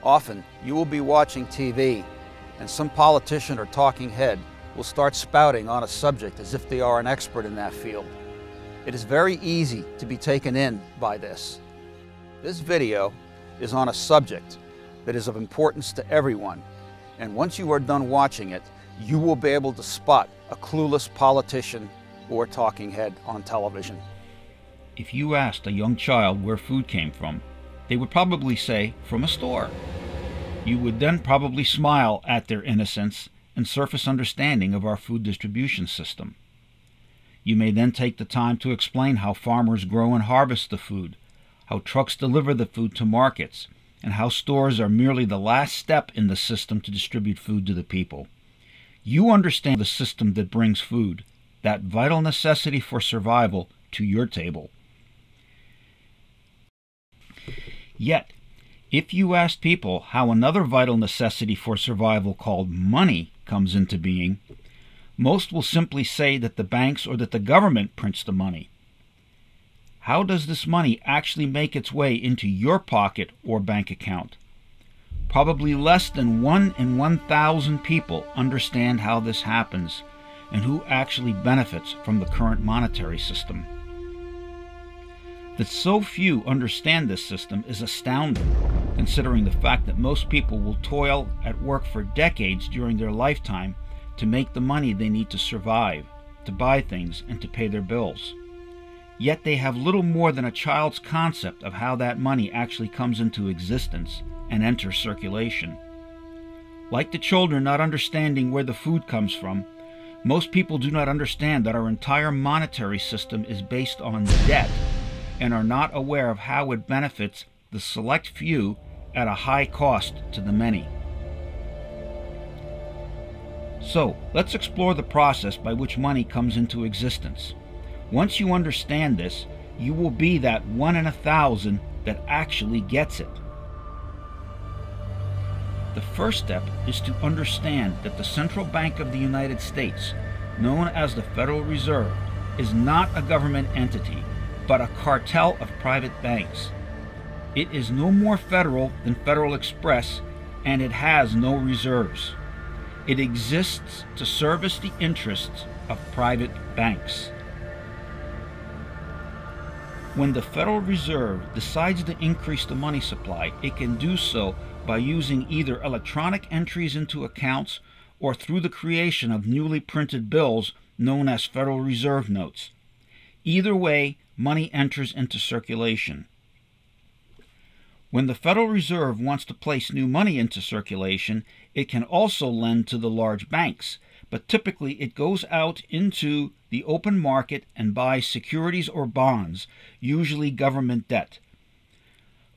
Often, you will be watching TV, and some politician or talking head will start spouting on a subject as if they are an expert in that field. It is very easy to be taken in by this. This video is on a subject that is of importance to everyone, and once you are done watching it, you will be able to spot a clueless politician or talking head on television. If you asked a young child where food came from, they would probably say, from a store. You would then probably smile at their innocence and surface understanding of our food distribution system. You may then take the time to explain how farmers grow and harvest the food, how trucks deliver the food to markets, and how stores are merely the last step in the system to distribute food to the people. You understand the system that brings food, that vital necessity for survival, to your table. Yet, if you ask people how another vital necessity for survival called money comes into being, most will simply say that the banks or that the government prints the money. How does this money actually make its way into your pocket or bank account? Probably less than 1 in 1,000 people understand how this happens and who actually benefits from the current monetary system. That so few understand this system is astounding, considering the fact that most people will toil at work for decades during their lifetime to make the money they need to survive, to buy things, and to pay their bills. Yet they have little more than a child's concept of how that money actually comes into existence and enters circulation. Like the children not understanding where the food comes from, most people do not understand that our entire monetary system is based on debt and are not aware of how it benefits the select few at a high cost to the many. So, let's explore the process by which money comes into existence. Once you understand this, you will be that 1 in 1,000 that actually gets it. The first step is to understand that the Central Bank of the United States, known as the Federal Reserve, is not a government entity, but a cartel of private banks. It is no more federal than Federal Express, and it has no reserves. It exists to service the interests of private banks. When the Federal Reserve decides to increase the money supply, it can do so by using either electronic entries into accounts or through the creation of newly printed bills known as Federal Reserve notes. Either way, money enters into circulation. When the Federal Reserve wants to place new money into circulation, it can also lend to the large banks, but typically it goes out into the open market and buys securities or bonds, usually government debt.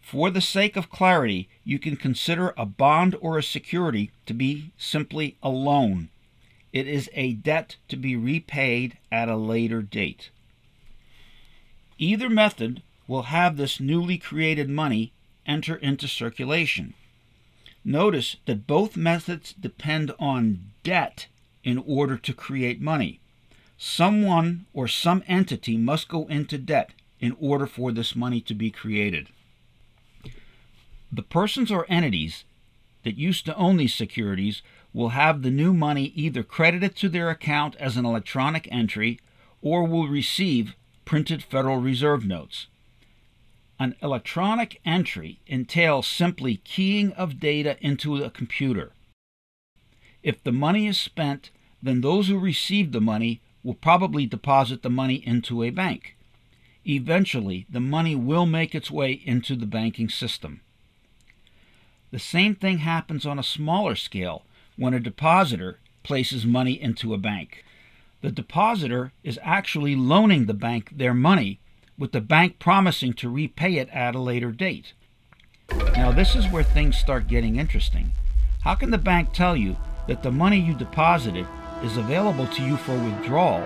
For the sake of clarity, you can consider a bond or a security to be simply a loan. It is a debt to be repaid at a later date. Either method will have this newly created money enter into circulation. Notice that both methods depend on debt in order to create money. Someone or some entity must go into debt in order for this money to be created. The persons or entities that used to own these securities will have the new money either credited to their account as an electronic entry or will receive printed Federal Reserve notes. An electronic entry entails simply keying of data into a computer. If the money is spent, then those who received the money will probably deposit the money into a bank. Eventually, the money will make its way into the banking system. The same thing happens on a smaller scale when a depositor places money into a bank. The depositor is actually loaning the bank their money, with the bank promising to repay it at a later date. Now this is where things start getting interesting. How can the bank tell you that the money you deposited is available to you for withdrawal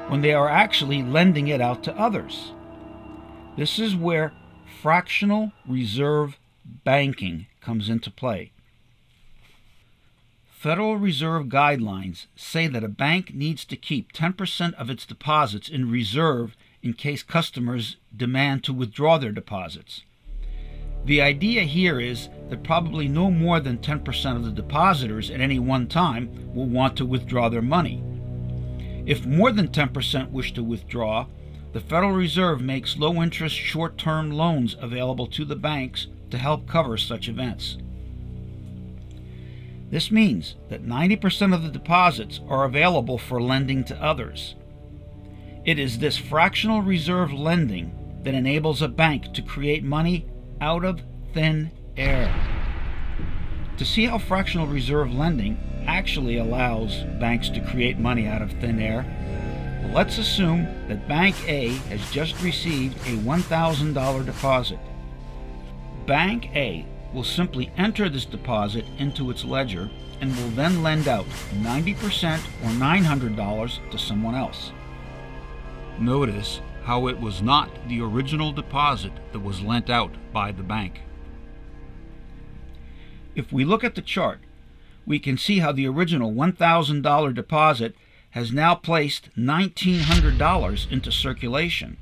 when they are actually lending it out to others? This is where fractional reserve banking comes into play. Federal Reserve guidelines say that a bank needs to keep 10% of its deposits in reserve in case customers demand to withdraw their deposits. The idea here is that probably no more than 10% of the depositors at any one time will want to withdraw their money. If more than 10% wish to withdraw, the Federal Reserve makes low-interest short-term loans available to the banks to help cover such events. This means that 90% of the deposits are available for lending to others. It is this fractional reserve lending that enables a bank to create money out of thin air. To see how fractional reserve lending actually allows banks to create money out of thin air, let's assume that Bank A has just received a $1,000 deposit. Bank A will simply enter this deposit into its ledger and will then lend out 90% or $900 to someone else. Notice how it was not the original deposit that was lent out by the bank. If we look at the chart, we can see how the original $1,000 deposit has now placed $1,900 into circulation.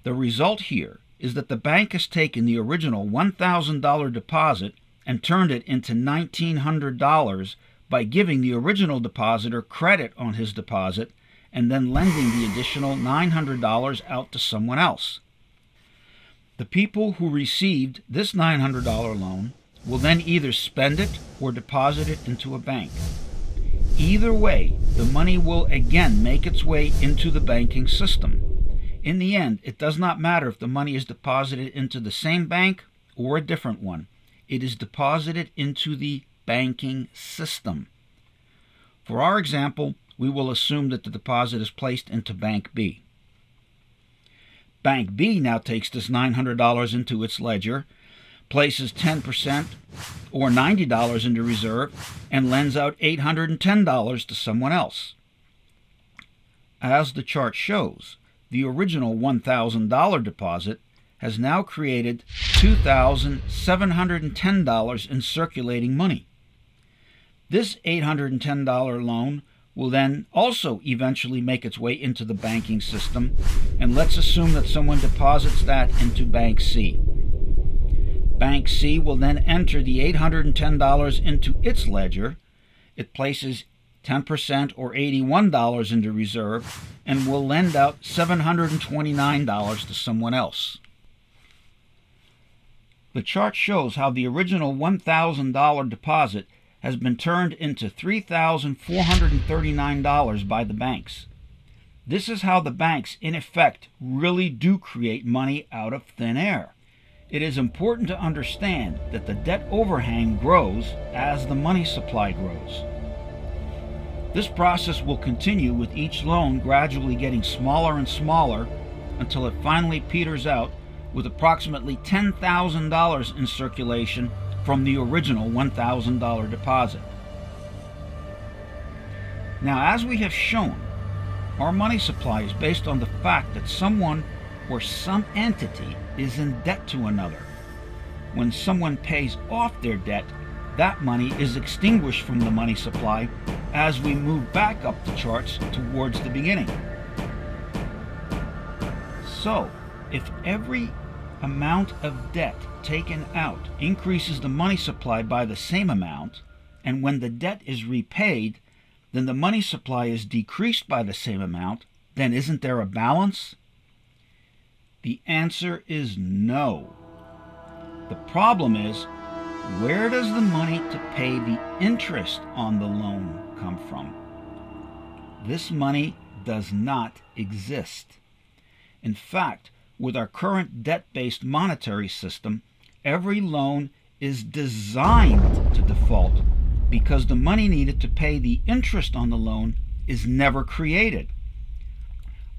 The result here is that the bank has taken the original $1,000 deposit and turned it into $1,900 by giving the original depositor credit on his deposit and then lending the additional $900 out to someone else. The people who received this $900 loan will then either spend it or deposit it into a bank. Either way, the money will again make its way into the banking system. In the end, it does not matter if the money is deposited into the same bank or a different one. It is deposited into the banking system. For our example, we will assume that the deposit is placed into Bank B. Bank B now takes this $900 into its ledger, places 10% or $90 into reserve, and lends out $810 to someone else. As the chart shows, the original $1,000 deposit has now created $2,710 in circulating money. This $810 loan will then also eventually make its way into the banking system, and let's assume that someone deposits that into Bank C. Bank C will then enter the $810 into its ledger. It places 10% or $81 into reserve and will lend out $729 to someone else. The chart shows how the original $1,000 deposit has been turned into $3,439 by the banks. This is how the banks, in effect, really do create money out of thin air. It is important to understand that the debt overhang grows as the money supply grows. This process will continue with each loan gradually getting smaller and smaller until it finally peters out with approximately $10,000 in circulation from the original $1,000 deposit. Now, as we have shown, our money supply is based on the fact that someone or some entity is in debt to another. When someone pays off their debt, that money is extinguished from the money supply as we move back up the charts towards the beginning. So, if every amount of debt taken out increases the money supply by the same amount, and when the debt is repaid, then the money supply is decreased by the same amount, then isn't there a balance? The answer is no. The problem is, where does the money to pay the interest on the loan come from? This money does not exist. In fact, with our current debt-based monetary system, every loan is designed to default because the money needed to pay the interest on the loan is never created.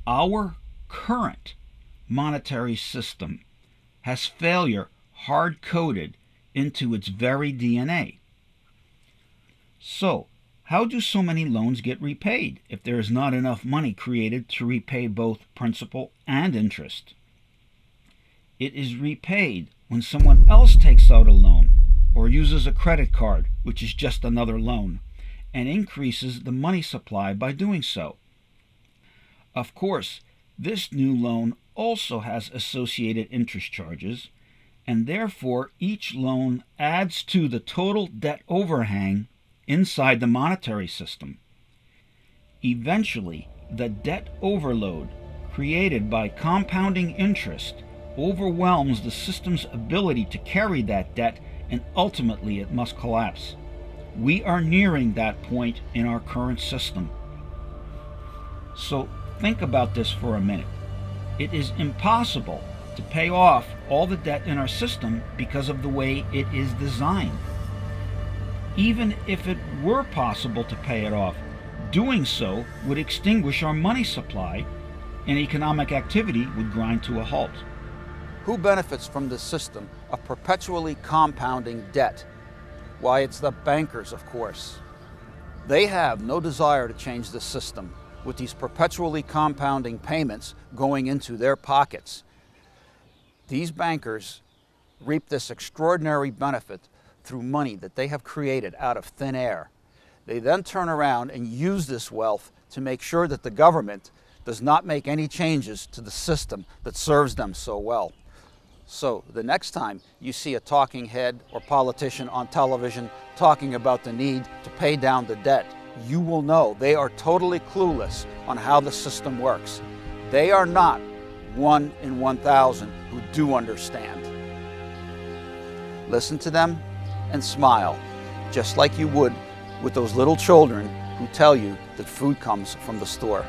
Our current monetary system has failure hard-coded into its very DNA. So, how do so many loans get repaid if there is not enough money created to repay both principal and interest? It is repaid when someone else takes out a loan or uses a credit card, which is just another loan, and increases the money supply by doing so. Of course, this new loan also has associated interest charges, and therefore each loan adds to the total debt overhang inside the monetary system. Eventually, the debt overload created by compounding interest overwhelms the system's ability to carry that debt, and ultimately it must collapse. We are nearing that point in our current system. So think about this for a minute. It is impossible to pay off all the debt in our system because of the way it is designed. Even if it were possible to pay it off, doing so would extinguish our money supply and economic activity would grind to a halt. Who benefits from this system of perpetually compounding debt? Why, it's the bankers, of course. They have no desire to change the system, with these perpetually compounding payments going into their pockets. These bankers reap this extraordinary benefit through money that they have created out of thin air. They then turn around and use this wealth to make sure that the government does not make any changes to the system that serves them so well. So the next time you see a talking head or politician on television talking about the need to pay down the debt, you will know they are totally clueless on how the system works. They are not 1 in 1,000 who do understand. Listen to them and smile, just like you would with those little children who tell you that food comes from the store.